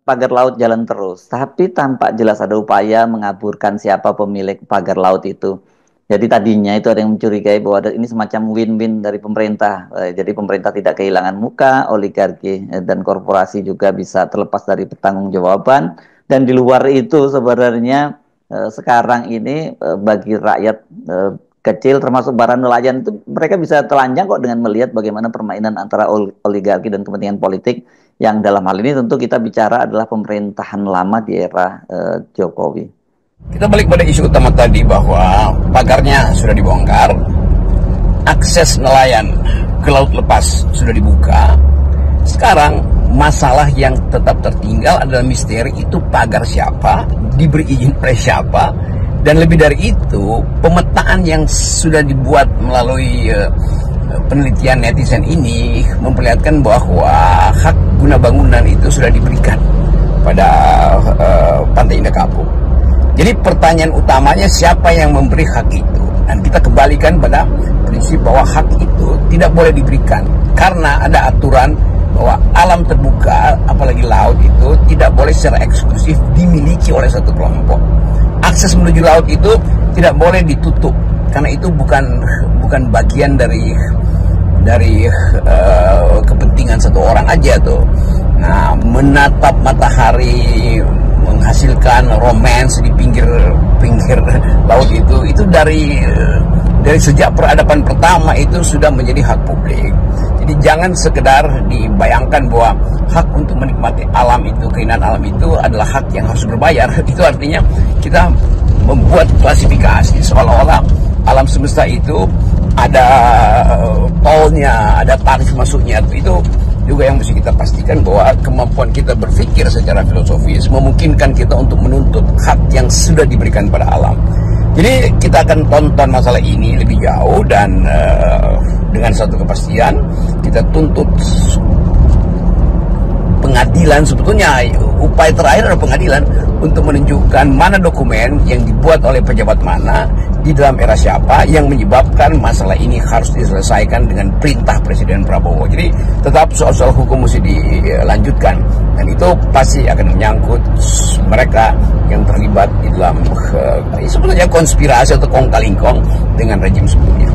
pagar laut jalan terus, tapi tampak jelas ada upaya mengaburkan siapa pemilik pagar laut itu. Jadi tadinya itu ada yang mencurigai bahwa ini semacam win-win dari pemerintah. Jadi pemerintah tidak kehilangan muka, oligarki dan korporasi juga bisa terlepas dari pertanggungjawaban. Dan di luar itu sebenarnya sekarang ini bagi rakyat kecil termasuk para nelayan itu mereka bisa telanjang kok dengan melihat bagaimana permainan antara oligarki dan kepentingan politik yang dalam hal ini tentu kita bicara adalah pemerintahan lama di era Jokowi. Kita balik pada isu utama tadi bahwa pagarnya sudah dibongkar, akses nelayan ke laut lepas sudah dibuka. Sekarang masalah yang tetap tertinggal adalah misteri itu pagar siapa, diberi izin oleh siapa, dan lebih dari itu pemetaan yang sudah dibuat melalui penelitian netizen ini memperlihatkan bahwa hak guna bangunan itu sudah diberikan pada Pantai Indah Kapuk. Jadi pertanyaan utamanya siapa yang memberi hak itu? Dan kita kembalikan pada prinsip bahwa hak itu tidak boleh diberikan karena ada aturan bahwa alam terbuka, apalagi laut itu tidak boleh secara eksklusif dimiliki oleh satu kelompok. Akses menuju laut itu tidak boleh ditutup karena itu bukan bagian dari kepentingan satu orang aja tuh. Nah, menatap matahari menghasilkan romance di pinggir laut itu dari sejak peradaban pertama itu sudah menjadi hak publik. Jadi jangan sekedar dibayangkan bahwa hak untuk menikmati alam itu, keindahan alam itu adalah hak yang harus berbayar. Itu artinya kita membuat klasifikasi seolah-olah alam semesta itu ada tolnya, ada tarif masuknya. Itu juga yang mesti kita pastikan bahwa kemampuan kita berpikir secara filosofis memungkinkan kita untuk menuntut hak yang sudah diberikan pada alam. Jadi kita akan tonton masalah ini lebih jauh dan dengan satu kepastian kita tuntut pengadilan. Sebetulnya upaya terakhir adalah pengadilan untuk menunjukkan mana dokumen yang dibuat oleh pejabat mana di dalam era siapa yang menyebabkan masalah ini harus diselesaikan dengan perintah Presiden Prabowo. Jadi tetap soal-soal hukum mesti dilanjutkan dan itu pasti akan menyangkut mereka yang terlibat di dalam sebenarnya konspirasi atau kong kali kong dengan rejim sebelumnya.